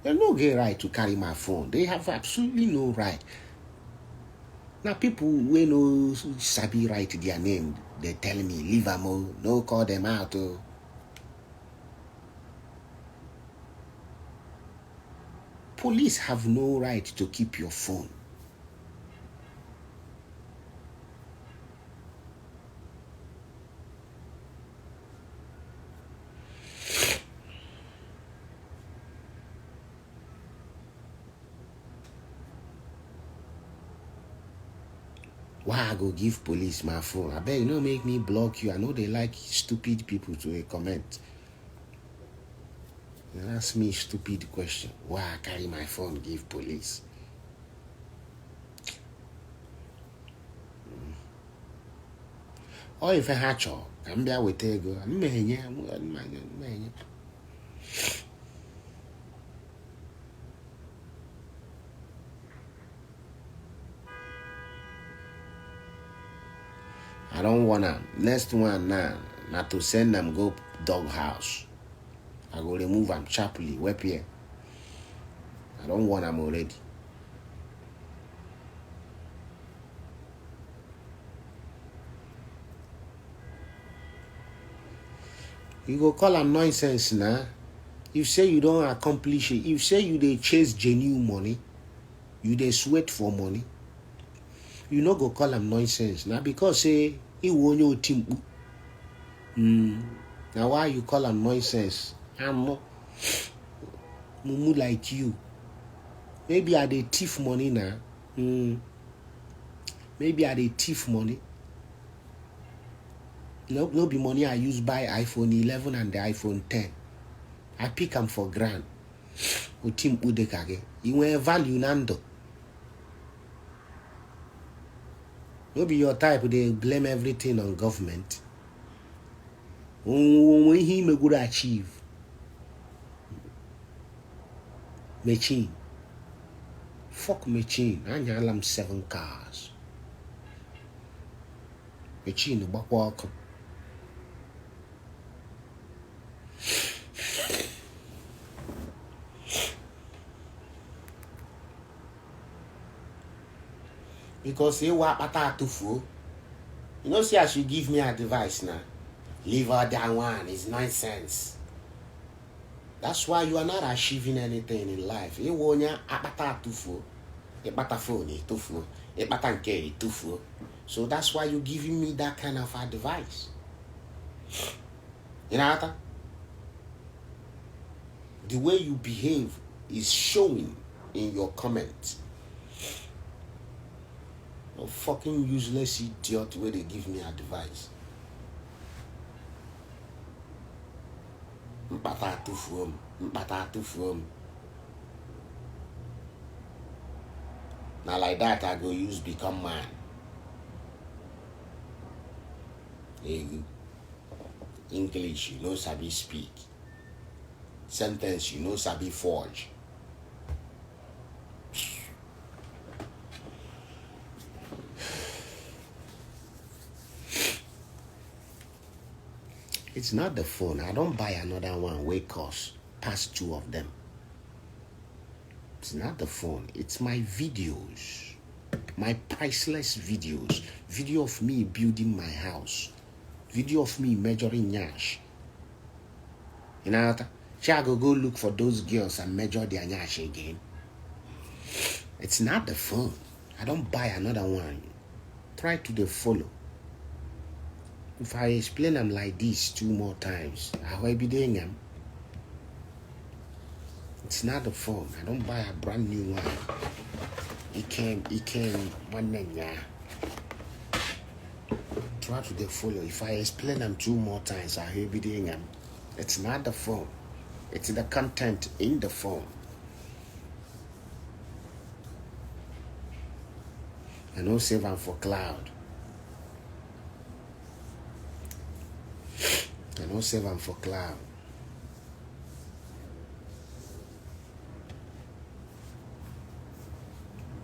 They no get right to carry my phone. They have absolutely no right. Now people when no sabi write their name, they tell me leave them, no call them out. Police have no right to keep your phone. Why I go give police my phone? I bet you don't make me block you. I know they like stupid people to comment. You ask me a stupid question. Why I carry my phone give police? Or if I hatch or I'm there with ego. I don't wanna. Next one now, not to send them go dog house. I go remove them sharply. Wep here. I don't want them already. You go call them nonsense now. You say you don't accomplish it. You say you they chase genuine money. You they sweat for money. You no go call them nonsense now because say he won't your team. Now why you call them nonsense? I'm not mumu like you. Maybe I they thief money now. Maybe I they thief money. No be money I use buy iPhone 11 and the iPhone 10. I pick them for grand. O team udekage. You want value nando. No be your type, they blame everything on government. When he may good achieve. Machine. Fuck machine. I am 7 cars. Machine the back walk. Because you want pata to fool. You know, see, I should give me advice now. Leave her that one. It's nonsense. That's why you are not achieving anything in life. You want your apata to fool. A pata phone to fool. A pata carry to fool. So that's why you're giving me that kind of advice. You know what? The way you behave is showing in your comments. No fucking useless idiot where they give me advice. Mpata too from. Now like that I go use become man. English you know sabi speak. Sentence you know sabi forge. It's not the phone. I don't buy another one wey cost past 2 of them. It's not the phone. It's my videos. My priceless videos. Video of me building my house. Video of me measuring nyash. You know what? Shall I go look for those girls and measure their nyash again? It's not the phone. I don't buy another one. Try to the follow. If I explain them like this 2 more times, I will be doing them. It's not the phone. I don't buy a brand new one. It came one name, yeah. Try to the follow. If I explain them 2 more times, I will be doing them. It's not the phone. It's the content in the phone. I know save them for cloud. I don't save them for cloud.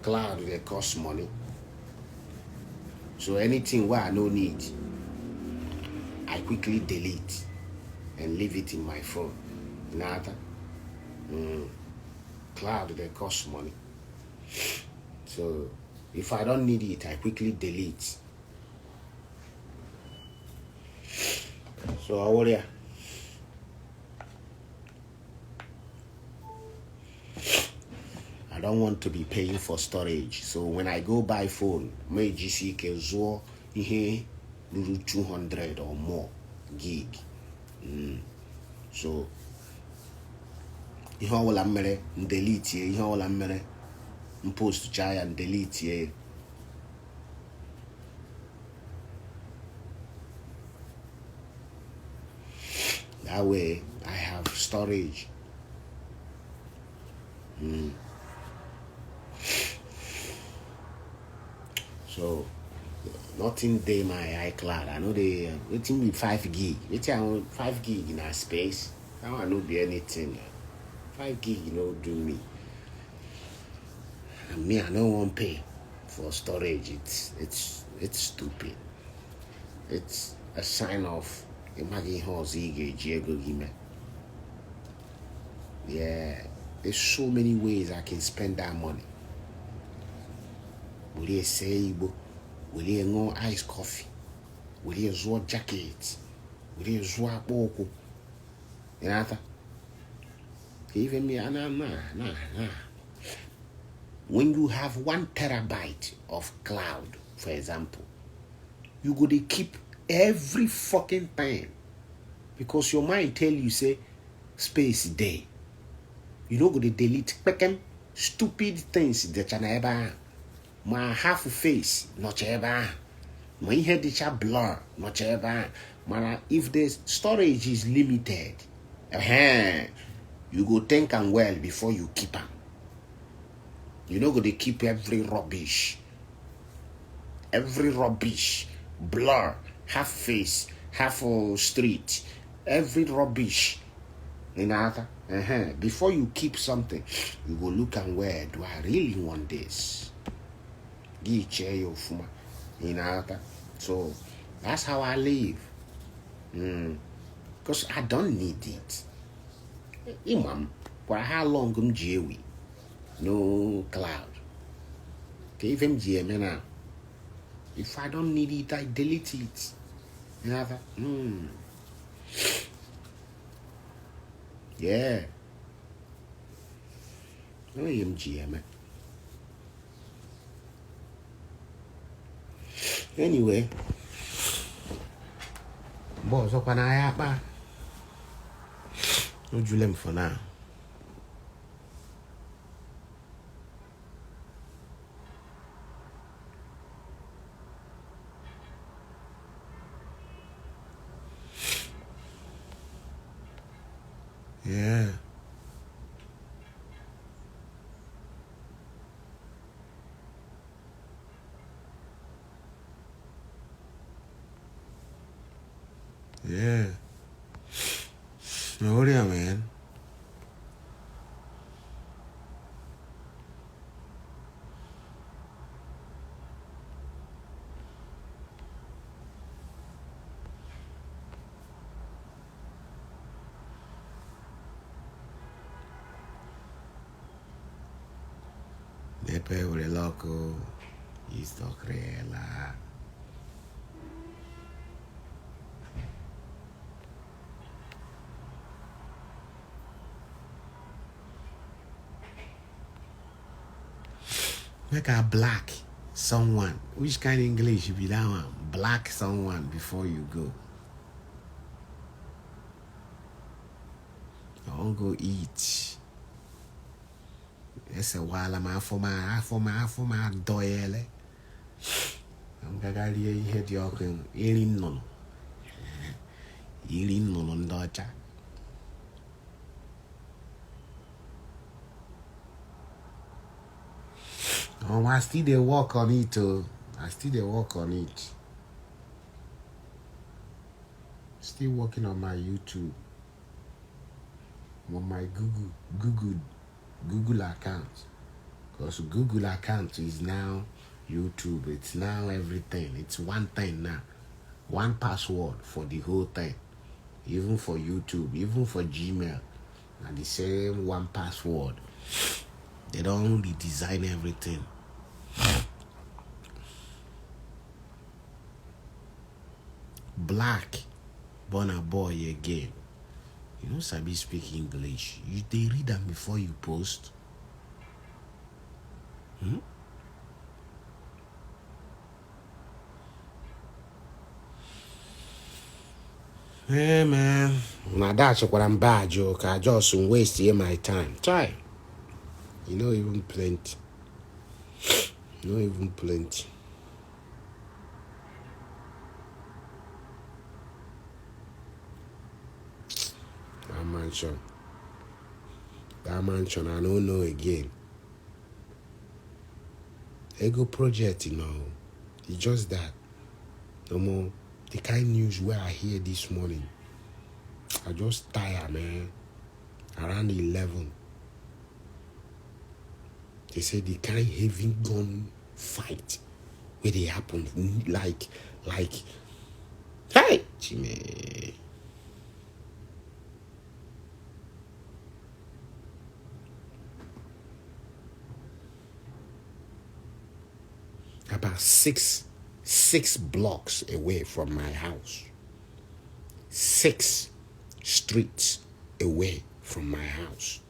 Cloud they cost money. So anything where I no need, I quickly delete and leave it in my phone. Nada. cloud, they cost money. So if I don't need it, I quickly delete. So I worry. I don't want to be paying for storage. So when I go buy phone, my GC can zo ihe 200 or more gig. So ihe ọbụla mere delete ihe ọbụla mere post cha ya delete. That way I have storage. So nothing dey my iCloud. I know they waiting be 5 gig. Waiting on 5 gig in our space. That one no be anything. 5 gig, you know, do me. And me, I don't want pay for storage. It's stupid. It's a sign of imagine how yeah, there's so many ways I can spend that money. Will you say, will you know iced coffee? Will you draw jacket? Will you draw boko? You know that? Even me, nah. When you have 1 terabyte of cloud, for example, you go to keep every fucking thing because your mind tell you say space day. You don't go to delete stupid things that you never. My half face, not ever. My head is blur, not ever. Man, if the storage is limited, you go think and well before you keep them. You know, go to keep every rubbish, blur, half face, half street, every rubbish. Before you keep something, you go look and where do I really want this? So that's how I live. Because I don't need it. Imam, for how long we? No cloud. Even now. If I don't need it, I delete it. Yeah. No GM. Anyway, boss up an eye up. No julem for now. Yeah. Yeah. No worry, man. Nepe ore loco. Isto crela. Make a black someone. Which kind of English be that one? Black someone before you go. Don't go eat. It's a while I'm for my doyle. I'm gonna hear the open. Erin no Dodger. Oh, I still they work on it too. Still working on my YouTube. On my Google account. Because Google account is now YouTube. It's now everything. It's one thing now. One password for the whole thing. Even for YouTube, even for Gmail. And the same one password. They don't redesign everything. Black, born a boy again. You don't sabi speak English. They read them before you post. Hey man, now that's what I'm bad joke. I just waste my time. Try. You know even plenty. No even plenty. That mansion, I don't know again. Ego project, it's just that. No more. The kind news where I hear this morning, I just tired, man. Around 11, they say the kind heavy gun fight where they happen, like, hey, Jimmy. About six blocks away from my house. 6 streets away from my house.